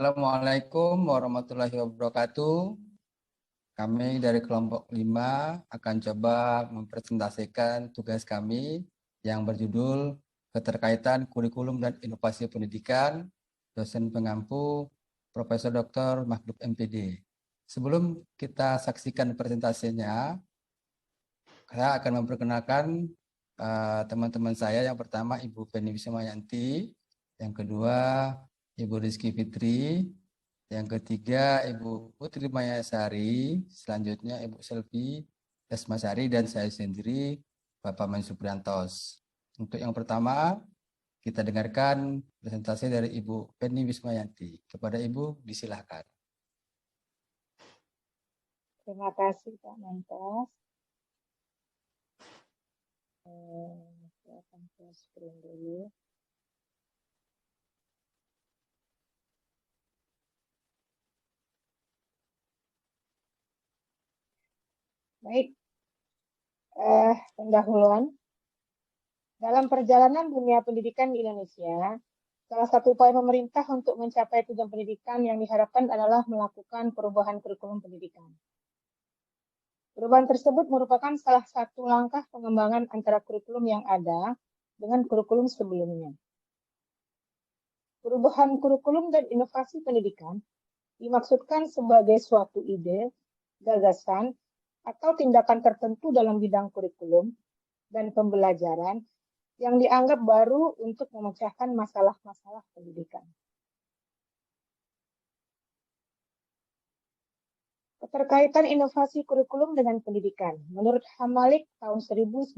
Assalamualaikum warahmatullahi wabarakatuh. Kami dari kelompok 5 akan coba mempresentasikan tugas kami yang berjudul Keterkaitan Kurikulum dan Inovasi Pendidikan, dosen pengampu Profesor Dr. Makhluk MPD. Sebelum kita saksikan presentasinya, saya akan memperkenalkan teman-teman saya. Yang pertama Ibu Feni Wismayanti, yang kedua Ibu Rizky Fitri, yang ketiga Ibu Putri Mayasari, selanjutnya Ibu Selvi Desmasari, dan saya sendiri Bapak Mansupriantos. Untuk yang pertama, kita dengarkan presentasi dari Ibu Feni Wismayanti. Kepada Ibu, disilahkan. Terima kasih Pak Mentos. Saya akan share screen dulu. Baik, pendahuluan. Dalam perjalanan dunia pendidikan di Indonesia, salah satu upaya pemerintah untuk mencapai tujuan pendidikan yang diharapkan adalah melakukan perubahan kurikulum pendidikan. Perubahan tersebut merupakan salah satu langkah pengembangan antara kurikulum yang ada dengan kurikulum sebelumnya. Perubahan kurikulum dan inovasi pendidikan dimaksudkan sebagai suatu ide, gagasan, atau tindakan tertentu dalam bidang kurikulum dan pembelajaran yang dianggap baru untuk memecahkan masalah-masalah pendidikan. Keterkaitan inovasi kurikulum dengan pendidikan menurut Hamalik tahun 1992.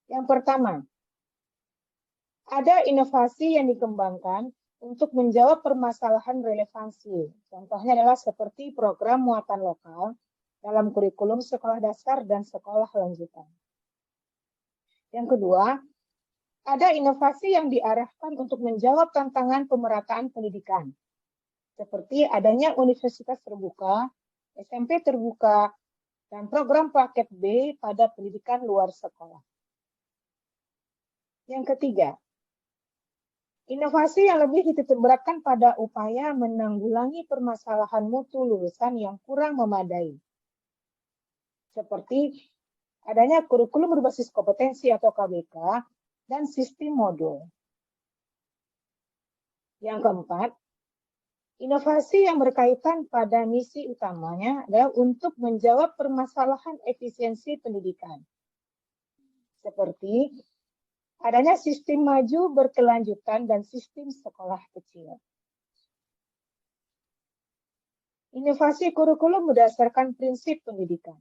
Yang pertama, ada inovasi yang dikembangkan untuk menjawab permasalahan relevansi. Contohnya adalah seperti program muatan lokal dalam kurikulum sekolah dasar dan sekolah lanjutan. Yang kedua, ada inovasi yang diarahkan untuk menjawab tantangan pemerataan pendidikan, seperti adanya universitas terbuka, SMP terbuka, dan program paket B pada pendidikan luar sekolah. Yang ketiga, inovasi yang lebih dititikberatkan pada upaya menanggulangi permasalahan mutu lulusan yang kurang memadai, seperti adanya kurikulum berbasis kompetensi atau KBK dan sistem modul. Yang keempat, inovasi yang berkaitan pada misi utamanya adalah untuk menjawab permasalahan efisiensi pendidikan, seperti adanya sistem maju berkelanjutan dan sistem sekolah kecil. Inovasi kurikulum berdasarkan prinsip pendidikan.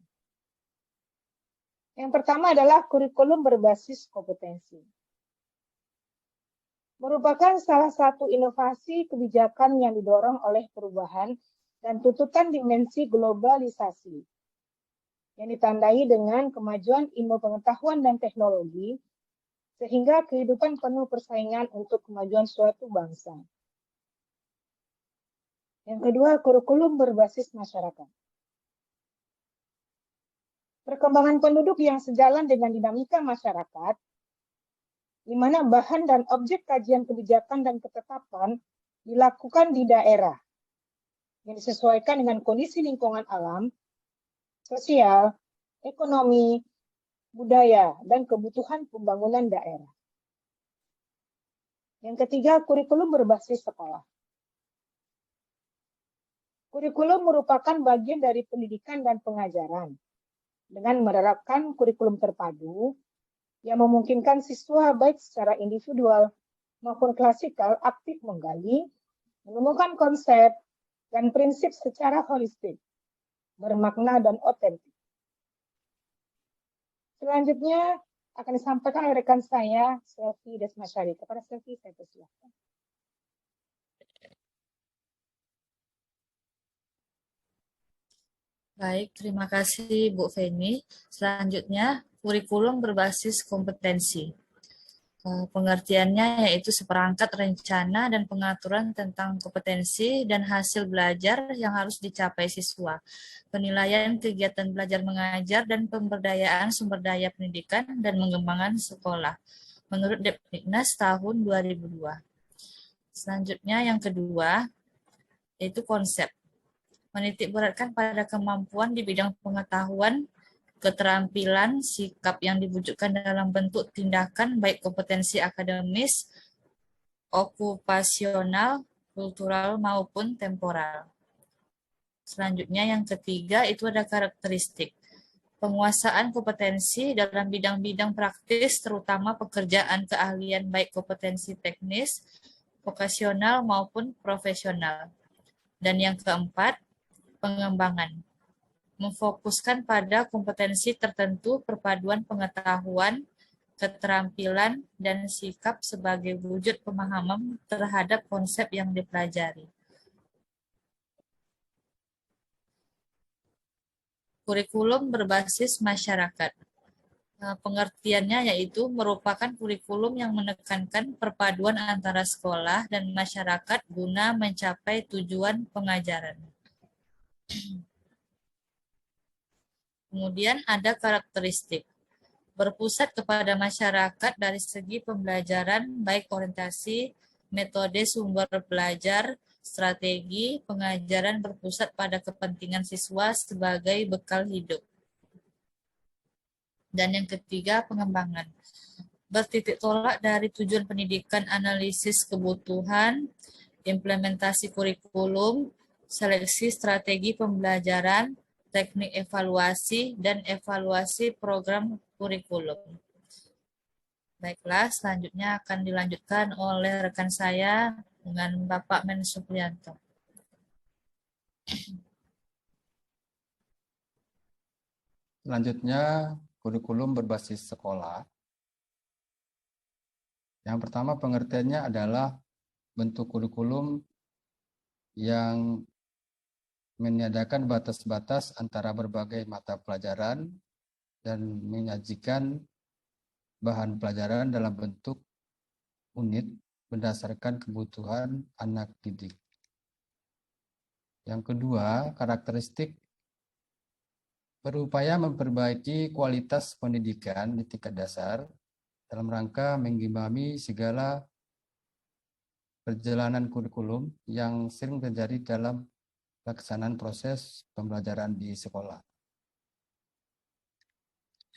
Yang pertama adalah kurikulum berbasis kompetensi. Merupakan salah satu inovasi kebijakan yang didorong oleh perubahan dan tuntutan dimensi globalisasi, yang ditandai dengan kemajuan ilmu pengetahuan dan teknologi, sehingga kehidupan penuh persaingan untuk kemajuan suatu bangsa. Yang kedua, kurikulum berbasis masyarakat. Perkembangan penduduk yang sejalan dengan dinamika masyarakat, di mana bahan dan objek kajian kebijakan dan ketetapan dilakukan di daerah, yang disesuaikan dengan kondisi lingkungan alam, sosial, ekonomi, budaya, dan kebutuhan pembangunan daerah. Yang ketiga, kurikulum berbasis sekolah. Kurikulum merupakan bagian dari pendidikan dan pengajaran dengan menerapkan kurikulum terpadu yang memungkinkan siswa baik secara individual maupun klasikal aktif menggali, menemukan konsep dan prinsip secara holistik, bermakna dan otentik. Selanjutnya akan disampaikan oleh rekan saya, Selvi Desmasari. Kepada Selvi, saya persilahkan. Baik, terima kasih Bu Feni. Selanjutnya, kurikulum berbasis kompetensi. Pengertiannya yaitu seperangkat rencana dan pengaturan tentang kompetensi dan hasil belajar yang harus dicapai siswa, penilaian kegiatan belajar mengajar dan pemberdayaan sumber daya pendidikan dan pengembangan sekolah, menurut Depdiknas tahun 2002. Selanjutnya yang kedua, yaitu konsep. Menitik beratkan pada kemampuan di bidang pengetahuan, keterampilan, sikap yang diwujudkan dalam bentuk tindakan, baik kompetensi akademis, okupasional, kultural, maupun temporal. Selanjutnya yang ketiga itu ada karakteristik. Penguasaan kompetensi dalam bidang-bidang praktis, terutama pekerjaan keahlian baik kompetensi teknis, vokasional maupun profesional. Dan yang keempat, pengembangan. Memfokuskan pada kompetensi tertentu, perpaduan pengetahuan, keterampilan, dan sikap sebagai wujud pemahaman terhadap konsep yang dipelajari. Kurikulum berbasis masyarakat. Pengertiannya yaitu merupakan kurikulum yang menekankan perpaduan antara sekolah dan masyarakat guna mencapai tujuan pengajaran. Kemudian ada karakteristik. Berpusat kepada masyarakat dari segi pembelajaran, baik orientasi, metode sumber belajar, strategi, pengajaran berpusat pada kepentingan siswa sebagai bekal hidup. Dan yang ketiga, pengembangan. Bertitik tolak dari tujuan pendidikan, analisis kebutuhan, implementasi kurikulum, seleksi strategi pembelajaran, teknik evaluasi, dan evaluasi program kurikulum. Baiklah, selanjutnya akan dilanjutkan oleh rekan saya dengan Bapak Men Supriyanto. Selanjutnya, kurikulum berbasis sekolah. Yang pertama pengertiannya adalah bentuk kurikulum yang meniadakan batas-batas antara berbagai mata pelajaran dan menyajikan bahan pelajaran dalam bentuk unit berdasarkan kebutuhan anak didik. Yang kedua, karakteristik berupaya memperbaiki kualitas pendidikan di tingkat dasar dalam rangka mengimbangi segala perjalanan kurikulum yang sering terjadi dalam pelaksanaan proses pembelajaran di sekolah.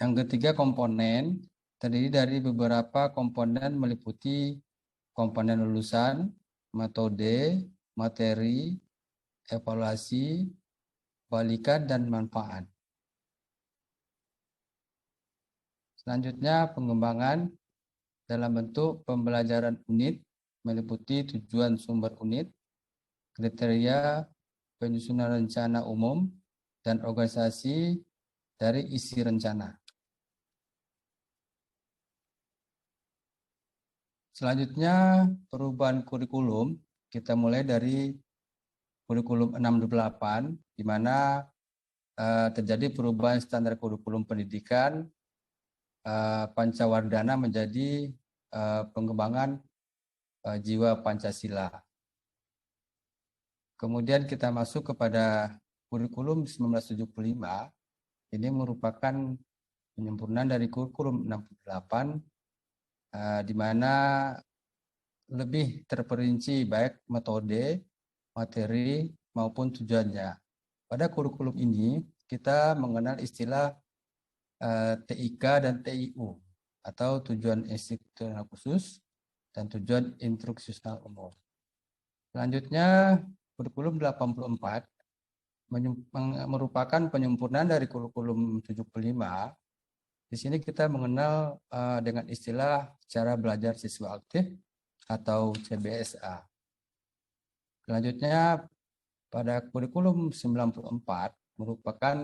Yang ketiga, komponen terdiri dari beberapa komponen meliputi komponen lulusan, metode, materi, evaluasi, balikan, dan manfaat. Selanjutnya, pengembangan dalam bentuk pembelajaran unit meliputi tujuan sumber unit, kriteria penyusunan rencana umum, dan organisasi dari isi rencana. Selanjutnya, perubahan kurikulum. Kita mulai dari kurikulum 68, di mana terjadi perubahan standar kurikulum pendidikan Pancawardhana menjadi pengembangan jiwa Pancasila. Kemudian kita masuk kepada kurikulum 1975. Ini merupakan penyempurnaan dari kurikulum 68, di mana lebih terperinci baik metode, materi, maupun tujuannya. Pada kurikulum ini, kita mengenal istilah TIK dan TIU, atau tujuan institusional khusus dan tujuan instruksional umum. Selanjutnya, kurikulum 84 merupakan penyempurnaan dari kurikulum 75. Di sini kita mengenal dengan istilah cara belajar siswa aktif atau CBSA. Selanjutnya, pada kurikulum 94 merupakan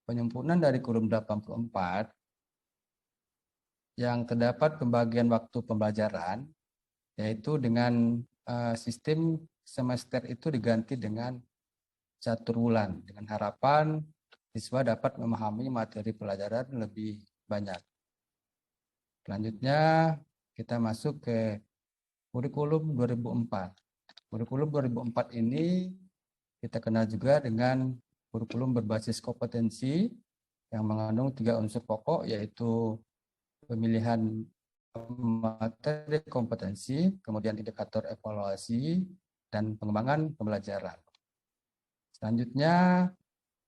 penyempurnaan dari kurikulum 84 yang terdapat pembagian waktu pembelajaran, yaitu dengan sistem semester itu diganti dengan catur bulan, dengan harapan siswa dapat memahami materi pelajaran lebih banyak. Selanjutnya kita masuk ke kurikulum 2004. Kurikulum 2004 ini kita kenal juga dengan kurikulum berbasis kompetensi yang mengandung 3 unsur pokok, yaitu pemilihan materi kompetensi, kemudian indikator evaluasi, dan pengembangan pembelajaran. Selanjutnya,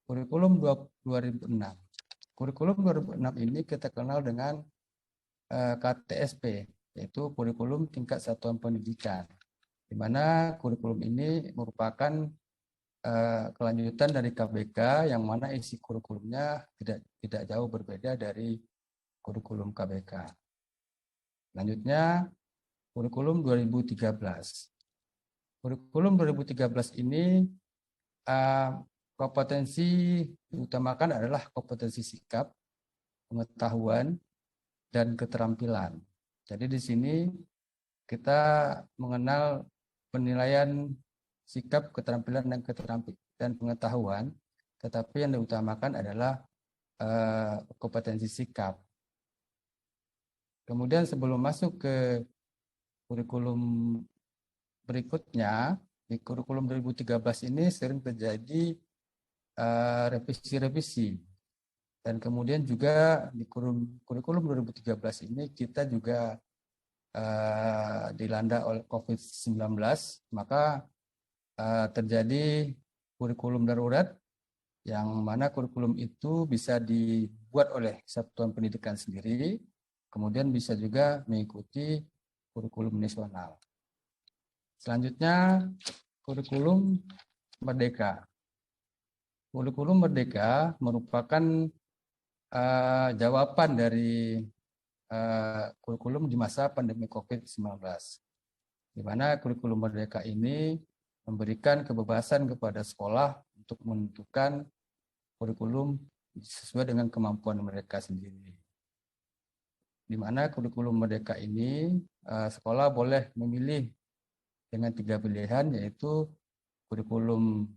kurikulum 2006. Kurikulum 2006 ini kita kenal dengan KTSP, yaitu kurikulum tingkat satuan pendidikan, di mana kurikulum ini merupakan kelanjutan dari KBK, yang mana isi kurikulumnya tidak jauh berbeda dari kurikulum KBK. Selanjutnya, kurikulum 2013. Kurikulum 2013 ini kompetensi diutamakan adalah kompetensi sikap, pengetahuan, dan keterampilan. Jadi di sini kita mengenal penilaian sikap, keterampilan, dan pengetahuan, tetapi yang diutamakan adalah kompetensi sikap. Kemudian sebelum masuk ke kurikulum berikutnya, di kurikulum 2013 ini sering terjadi revisi-revisi. Dan kemudian juga di kurikulum 2013 ini kita juga dilanda oleh COVID-19, maka terjadi kurikulum darurat, yang mana kurikulum itu bisa dibuat oleh satuan pendidikan sendiri, kemudian bisa juga mengikuti kurikulum nasional. Selanjutnya, kurikulum Merdeka. Kurikulum Merdeka merupakan jawaban dari kurikulum di masa pandemi COVID-19, di mana kurikulum Merdeka ini memberikan kebebasan kepada sekolah untuk menentukan kurikulum sesuai dengan kemampuan mereka sendiri. Di mana kurikulum Merdeka ini sekolah boleh memilih dengan 3 pilihan, yaitu kurikulum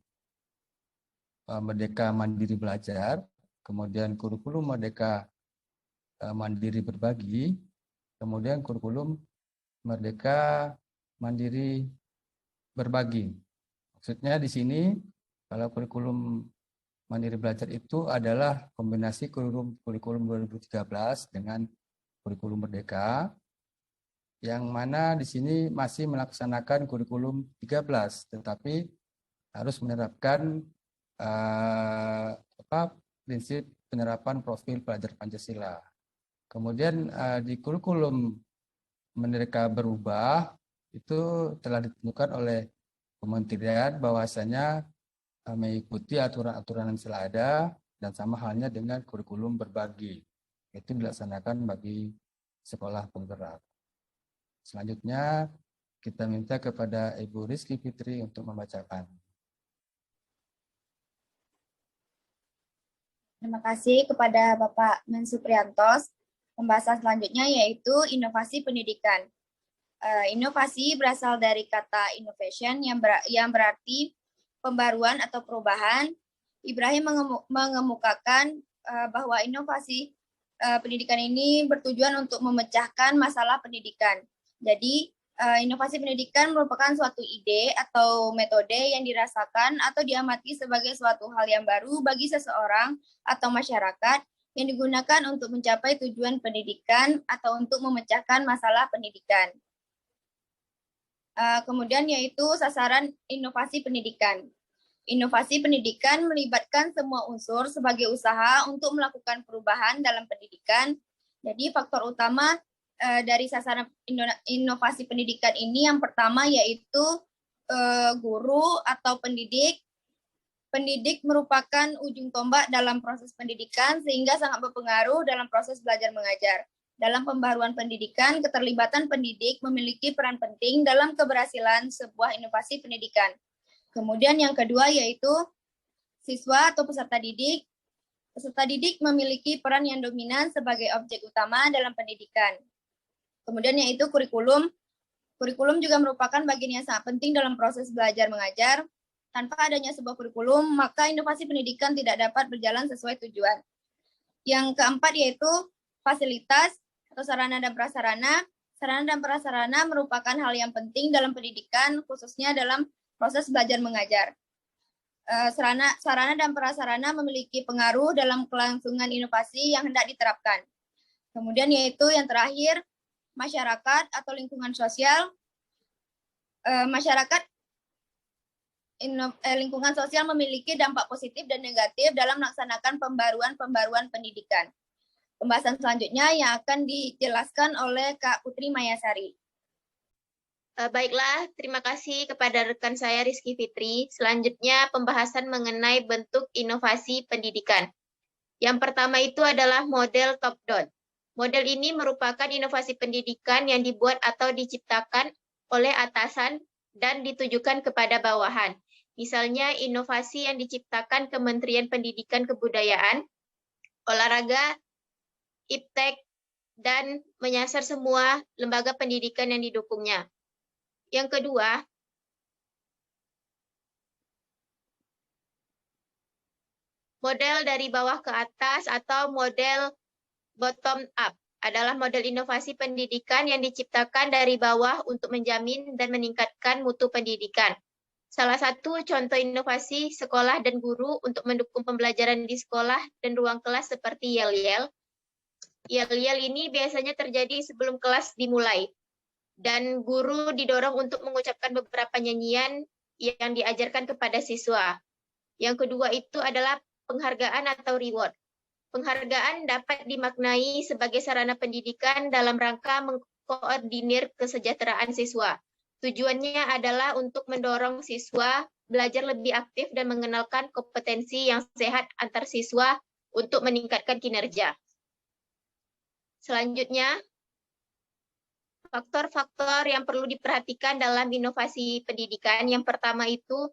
Merdeka Mandiri Belajar, kemudian kurikulum Merdeka Mandiri Berbagi, kemudian kurikulum Merdeka Mandiri Berbagi. Maksudnya di sini, kalau kurikulum Mandiri Belajar itu adalah kombinasi kurikulum 2013 dengan kurikulum Merdeka, yang mana di sini masih melaksanakan kurikulum 13, tetapi harus menerapkan prinsip penerapan profil pelajar Pancasila. Kemudian di kurikulum Merdeka Berubah itu telah ditentukan oleh Kementerian bahwasanya mengikuti aturan-aturan yang telah ada, dan sama halnya dengan kurikulum berbagi, itu dilaksanakan bagi sekolah penggerak. Selanjutnya kita minta kepada Ibu Rizky Fitri untuk membacakan. Terima kasih kepada Bapak Mensupriantos. Pembahasan selanjutnya yaitu inovasi pendidikan. Inovasi berasal dari kata innovation yang berarti pembaruan atau perubahan. Ibrahim mengemukakan bahwa inovasi pendidikan ini bertujuan untuk memecahkan masalah pendidikan. Jadi, inovasi pendidikan merupakan suatu ide atau metode yang dirasakan atau diamati sebagai suatu hal yang baru bagi seseorang atau masyarakat yang digunakan untuk mencapai tujuan pendidikan atau untuk memecahkan masalah pendidikan. Kemudian yaitu sasaran inovasi pendidikan. Inovasi pendidikan melibatkan semua unsur sebagai usaha untuk melakukan perubahan dalam pendidikan. Jadi faktor utama dari sasaran inovasi pendidikan ini yang pertama yaitu guru atau pendidik. Pendidik merupakan ujung tombak dalam proses pendidikan sehingga sangat berpengaruh dalam proses belajar mengajar. Dalam pembaruan pendidikan, keterlibatan pendidik memiliki peran penting dalam keberhasilan sebuah inovasi pendidikan. Kemudian yang kedua yaitu siswa atau peserta didik. Peserta didik memiliki peran yang dominan sebagai objek utama dalam pendidikan. Kemudian yaitu kurikulum. Kurikulum juga merupakan bagian yang sangat penting dalam proses belajar mengajar. Tanpa adanya sebuah kurikulum, maka inovasi pendidikan tidak dapat berjalan sesuai tujuan. Yang keempat yaitu fasilitas atau sarana dan prasarana. Sarana dan prasarana merupakan hal yang penting dalam pendidikan, khususnya dalam proses belajar mengajar. Sarana dan prasarana memiliki pengaruh dalam kelangsungan inovasi yang hendak diterapkan. Kemudian yaitu yang terakhir, masyarakat atau lingkungan sosial, lingkungan sosial memiliki dampak positif dan negatif dalam melaksanakan pembaruan pendidikan. Pembahasan selanjutnya yang akan dijelaskan oleh Kak Putri Mayasari. Baiklah, terima kasih kepada rekan saya Rizky Fitri. Selanjutnya pembahasan mengenai bentuk inovasi pendidikan. Yang pertama itu adalah model top-down. Model ini merupakan inovasi pendidikan yang dibuat atau diciptakan oleh atasan dan ditujukan kepada bawahan. Misalnya inovasi yang diciptakan Kementerian Pendidikan Kebudayaan, Olahraga, Iptek, dan menyasar semua lembaga pendidikan yang didukungnya. Yang kedua, model dari bawah ke atas atau model bottom up adalah model inovasi pendidikan yang diciptakan dari bawah untuk menjamin dan meningkatkan mutu pendidikan. Salah satu contoh inovasi sekolah dan guru untuk mendukung pembelajaran di sekolah dan ruang kelas seperti yel-yel. Yel-yel ini biasanya terjadi sebelum kelas dimulai, dan guru didorong untuk mengucapkan beberapa nyanyian yang diajarkan kepada siswa. Yang kedua itu adalah penghargaan atau reward. Penghargaan dapat dimaknai sebagai sarana pendidikan dalam rangka mengkoordinir kesejahteraan siswa. Tujuannya adalah untuk mendorong siswa belajar lebih aktif dan mengenalkan kompetensi yang sehat antar siswa untuk meningkatkan kinerja. Selanjutnya, faktor-faktor yang perlu diperhatikan dalam inovasi pendidikan. Yang pertama itu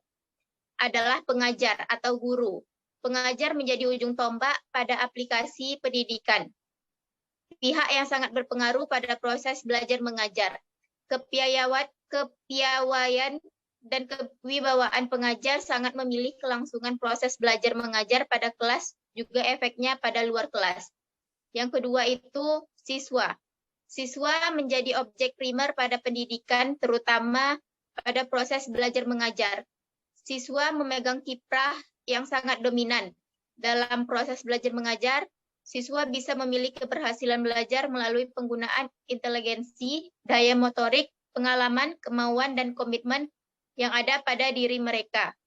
adalah pengajar atau guru. Pengajar menjadi ujung tombak pada aplikasi pendidikan. Pihak yang sangat berpengaruh pada proses belajar mengajar. Kepiawaian dan kewibawaan pengajar sangat memilih kelangsungan proses belajar mengajar pada kelas, juga efeknya pada luar kelas. Yang kedua itu siswa. Siswa menjadi objek primer pada pendidikan, terutama pada proses belajar mengajar. Siswa memegang kiprah yang sangat dominan. Dalam proses belajar mengajar, siswa bisa memilih keberhasilan belajar melalui penggunaan inteligensi, daya motorik, pengalaman, kemauan, dan komitmen yang ada pada diri mereka.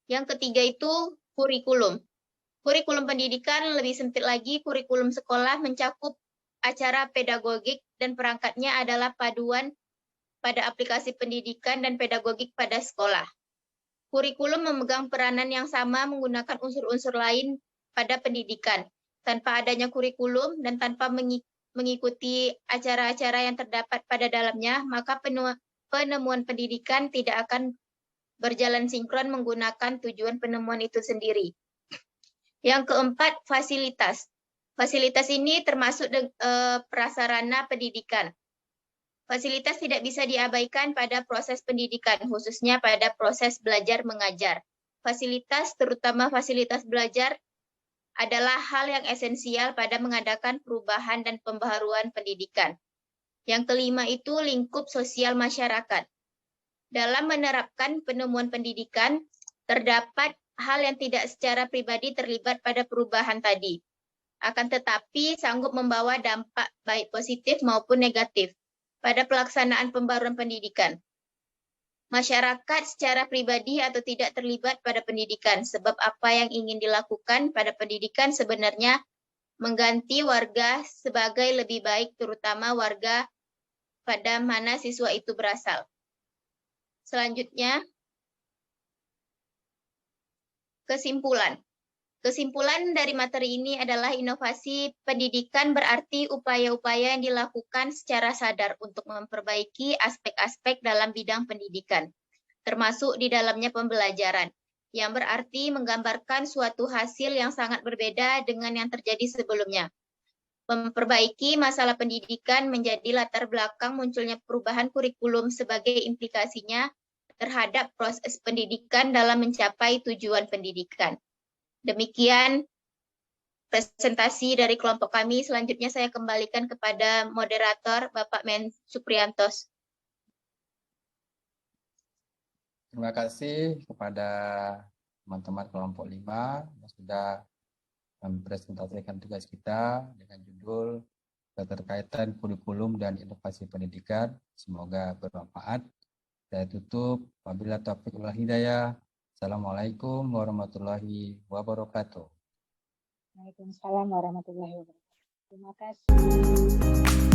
Yang ketiga itu kurikulum. Kurikulum pendidikan lebih sempit lagi, kurikulum sekolah mencakup acara pedagogik dan perangkatnya adalah paduan pada aplikasi pendidikan dan pedagogik pada sekolah. Kurikulum memegang peranan yang sama menggunakan unsur-unsur lain pada pendidikan. Tanpa adanya kurikulum dan tanpa mengikuti acara-acara yang terdapat pada dalamnya, maka penemuan pendidikan tidak akan berjalan sinkron menggunakan tujuan penemuan itu sendiri. Yang keempat, fasilitas. Fasilitas ini termasuk prasarana pendidikan. Fasilitas tidak bisa diabaikan pada proses pendidikan, khususnya pada proses belajar mengajar. Fasilitas, terutama fasilitas belajar, adalah hal yang esensial pada mengadakan perubahan dan pembaharuan pendidikan. Yang kelima itu lingkup sosial masyarakat. Dalam menerapkan penemuan pendidikan, terdapat hal yang tidak secara pribadi terlibat pada perubahan tadi. Akan tetapi sanggup membawa dampak baik positif maupun negatif pada pelaksanaan pembaruan pendidikan. Masyarakat secara pribadi atau tidak terlibat pada pendidikan, sebab apa yang ingin dilakukan pada pendidikan sebenarnya mengganti warga sebagai lebih baik, terutama warga pada mana siswa itu berasal. Selanjutnya, kesimpulan. Kesimpulan dari materi ini adalah inovasi pendidikan berarti upaya-upaya yang dilakukan secara sadar untuk memperbaiki aspek-aspek dalam bidang pendidikan, termasuk di dalamnya pembelajaran, yang berarti menggambarkan suatu hasil yang sangat berbeda dengan yang terjadi sebelumnya. Memperbaiki masalah pendidikan menjadi latar belakang munculnya perubahan kurikulum sebagai implikasinya terhadap proses pendidikan dalam mencapai tujuan pendidikan. Demikian presentasi dari kelompok kami. Selanjutnya saya kembalikan kepada moderator Bapak Men Supriyantos. Terima kasih kepada teman-teman kelompok 5 yang sudah mempresentasikan tugas kita dengan judul keterkaitan kurikulum dan inovasi pendidikan. Semoga bermanfaat. Saya tutup. Wabillahi taufiq wal hidayah. Assalamualaikum warahmatullahi wabarakatuh. Waalaikumsalam warahmatullahi wabarakatuh. Terima kasih.